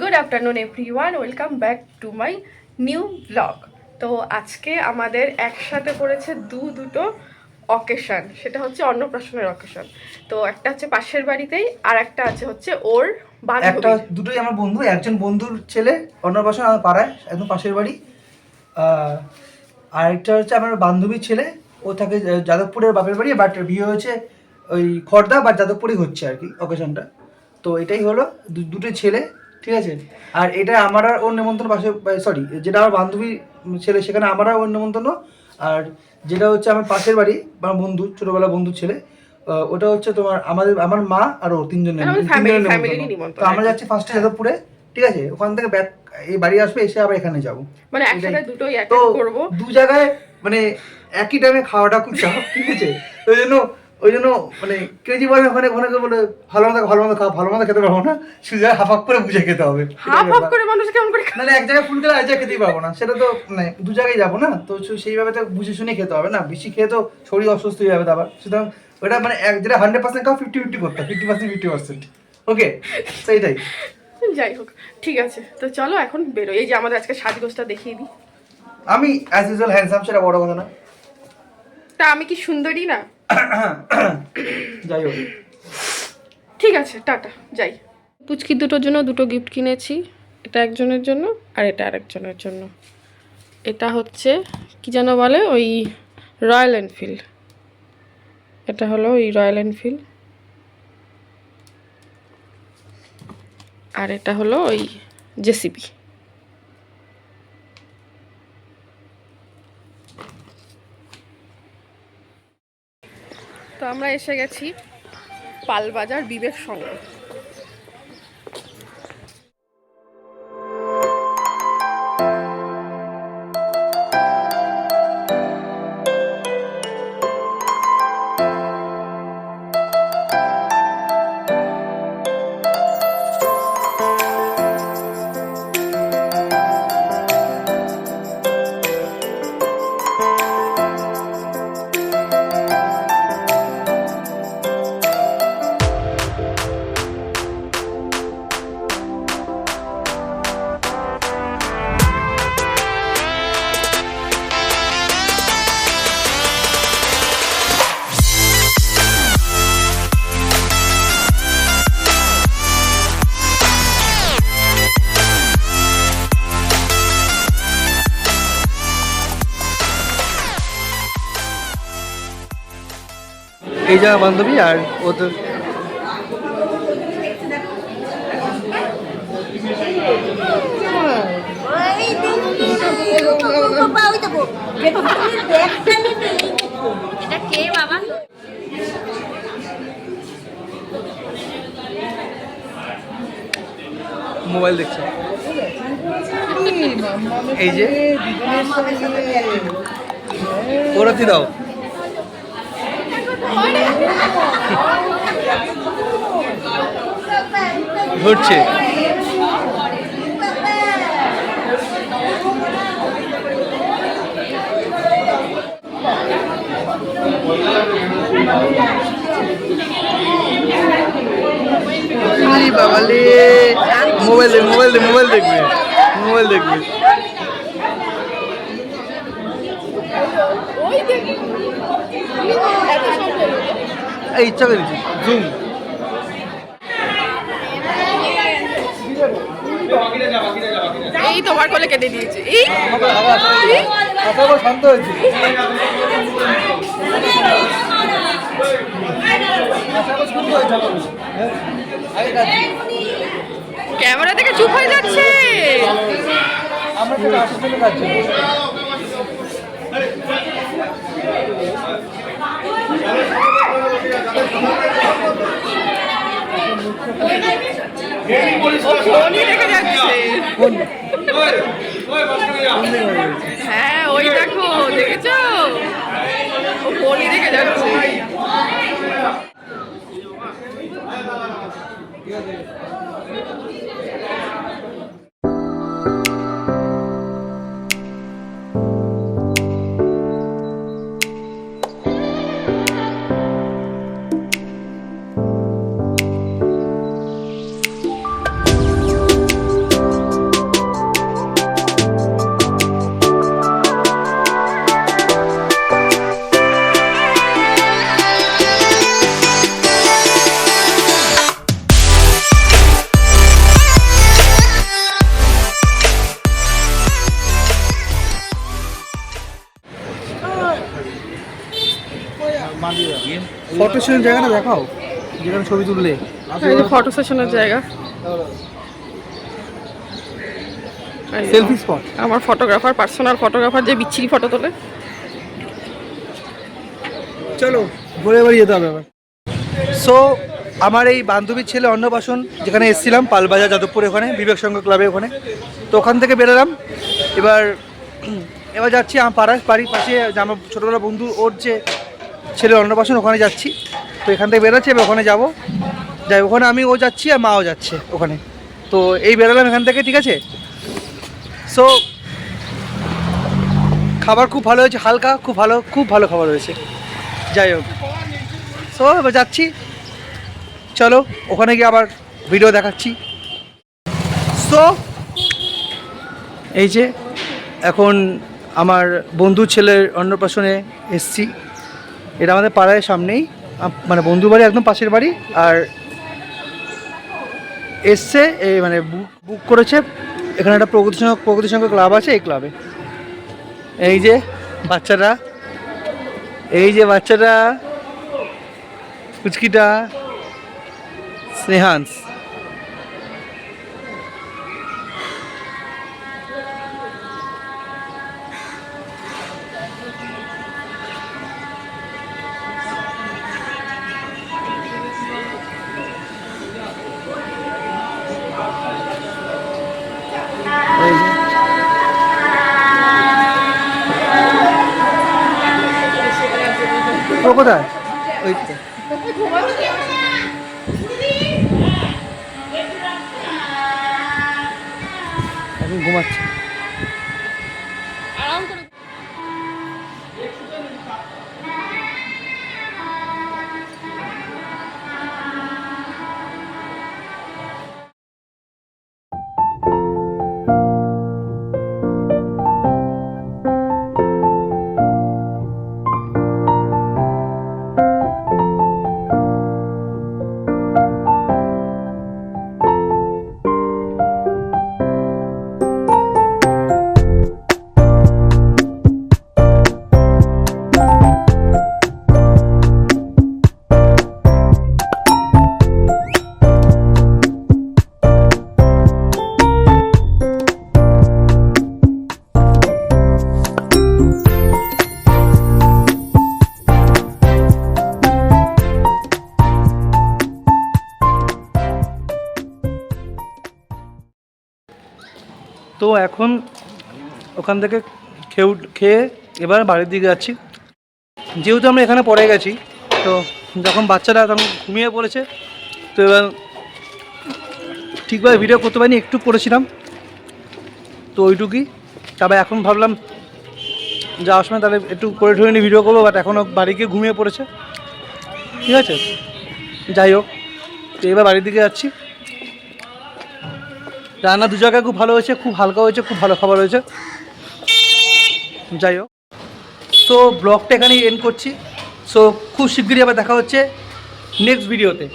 Good afternoon everyone, welcome back to my new blog. তো আজকে আমাদের একসাথে পড়েছে দুটো অকেশন, সেটা হচ্ছে অন্নপ্রাশনের অকেশন। তো একটা হচ্ছে পাশের বাড়িতেই, আর একটা আছে হচ্ছে ওর একটা বান্ধবী। দুটোই আমার বন্ধু, একজন বন্ধুর ছেলে অন্নপ্রাশন আমার পাড়ায় একদম পাশের বাড়ি, আরেকটা হচ্ছে আমার বান্ধবীর ছেলে, ও থাকে যাদবপুরের বাপের বাড়ি, বাট বিয়ে হয়েছে ওই খড়দা বা যাদবপুরেই হচ্ছে আর কি অকেশনটা। তো এটাই হলো দুটো ছেলে, ঠিক আছে। আর এটা আমার আর ওর নেমন্তন্ন পাশে, সরি, যেটা আমার বান্ধবীর ছেলে সেখানে আমার আর ওর নেমন্তন্ন। আর যেটা হচ্ছে আমার পাশের বাড়ি আমার বন্ধু, ছোটবেলা বন্ধুর ছেলে, ওটা হচ্ছে তোমার আমার মা আর ও তিনজনের নেমন্তন্ন। তো আমরা যাচ্ছি ফার্স্টে যাদবপুরে, ঠিক আছে। ওখান থেকে ব্যাক এই বাড়ি আসবে, এসে আবার এখানে যাবো, মানে একসাথে দুটোই তো অ্যাটেন্ড করব। দু জায়গায় মানে একই টাইমে খাওয়াটা খুব চাপ, ঠিক আছে। ওই জন্য মানে কেজি বলে ওখানে ওখানে বলে ভালো মতো খাওয়া, ভালো মতো খেতে পারবো না, শুধু হাফ করে বুঝে খেতে হবে। হাফ করে মানুষ কেমন করে না এক জায়গায় ফুল খেলে আর জায়গায় খেতেই পারবো না, সেটা তো মানে দু জায়গায় যাবো না, তো সেইভাবে তো বুঝে শুনে খেতে হবে না, বেশি খেয়ে তো শরীর অসুস্থ হয়ে যাবে আবার। সুতরাং ওটা মানে যেটা 100% খাও 50-50 করতে, 50%. ওকে, সেইটাই। যাই হোক, ঠিক আছে। তো চলো এখন বেরো। এই যে আমাদের আজকে সাজগোজটা দেখিয়ে দিই। আমি অ্যাজ ইউজুয়াল হ্যান্ডসাম, সেটা বড় কথা না। তা আমি কি সুন্দরী না? যাই হোক, ঠিক আছে, টাটা, যাই। পুচকি দুটোর জন্য দুটো গিফট কিনেছি, এটা একজনের জন্য আর এটা আরেকজনের জন্য। এটা হচ্ছে কি যেন বলে, ওই রয়্যাল এনফিল্ড। এটা হলো ওই রয়্যাল এনফিল্ড, আর এটা হলো ওই জেসিবি। তো আমরা এসে গেছি পালবাজার বিবেক সংঘ। এই জায়গা বান্ধবী আর ও তো এটা কে বাবা? মোবাইল দেখছে। এই যে ওরাতি দাও, ঘুরছে। বাবালে মোবাইল দেখবে। এই ইচ্ছা করেছি জুম। এই তোমার কোলে কেটে দিয়েছে। এই শান্ত হয়েছে। ক্যামেরা থেকে চুপ হয়ে যাচ্ছে। আমরা সেটা আসার জন্য কাজ করছি। ফোনই রেখে যাচ্ছে। হ্যাঁ ওই দেখো, দেখেছো, ও ফোনই রেখে যাচ্ছে। ফটো সেশন জায়গাটা দেখাও, যেখানে ছবি তুললে। এই যে ফটো সেশনের জায়গা, সেলফি স্পট। আমার ফটোগ্রাফার, পার্সোনাল ফটোগ্রাফার যে বিচ্ছিরি ফটো তোলে। চলো ঘুরে বাড়ি যেতে হবে আবার। সো আমার এই বান্ধবীর ছেলে অন্নপ্রাশন যেখানে এসেছিলাম, পালবাজার যাদবপুর, ওখানে বিবেক সংঘ ক্লাবে ওখানে, তো ওখান থেকে বেরোলাম। এবার যাচ্ছি আমার বাড়ির পাশে যে আমার ছোটোবেলা বন্ধু, ওর যে ছেলে অন্নপ্রাশন, ওখানে যাচ্ছি। তো এখান থেকে বেরোচ্ছি, এবার ওখানে যাবো। যাই ওখানে ও যাচ্ছি আর মাও যাচ্ছে ওখানে। তো এই বেরোলাম এখান থেকে, ঠিক আছে। সো খাবার খুব ভালো হয়েছে, হালকা, খুব ভালো খাবার হয়েছে। যাই হোক, সো এবার যাচ্ছি, চলো ওখানে গিয়ে আবার ভিডিও দেখাচ্ছি। সো এই যে এখন আমার বন্ধুর ছেলের অন্নপ্রাশনে এসছি। এটা আমাদের পাড়ায় সামনেই, মানে বন্ধু বাড়ি একদম পাশের বাড়ি। আর এসছে এই মানে বুক করেছে এখানে একটা প্রগতি সংঘ ক্লাব আছে, এই ক্লাবে। এই যে বাচ্চাটা, পুচকিটা স্নেহান্স। ও কোথায়? ওই তো এখন ঘুমাচ্ছে। তো এখন ওখান থেকে খেয়ে এবার বাড়ির দিকে যাচ্ছি। যেহেতু আমরা এখানে পড়ে গেছি, তো যখন বাচ্চারা তখন ঘুমিয়ে পড়েছে, তো এবার ঠিকভাবে ভিডিও করতে পারিনি, একটু পড়েছিলাম, তো ওইটুকুই। তবে এখন ভাবলাম যাওয়ার সময় তাহলে একটু করে ঠরে নিয়ে ভিডিও করবো, বাট এখনও বাড়ি গিয়ে ঘুমিয়ে পড়েছে, ঠিক আছে। যাই হোক, তো এবার বাড়ির দিকে যাচ্ছি। রান্না দু জায়গায় খুব ভালো হয়েছে, খুব হালকা হয়েছে, খুব ভালো খাবার হয়েছে। যাই হোক, সো ব্লগটা এখানেই এন্ড করছি। সো খুব শিগগিরই আবার দেখা হচ্ছে নেক্সট ভিডিওতে।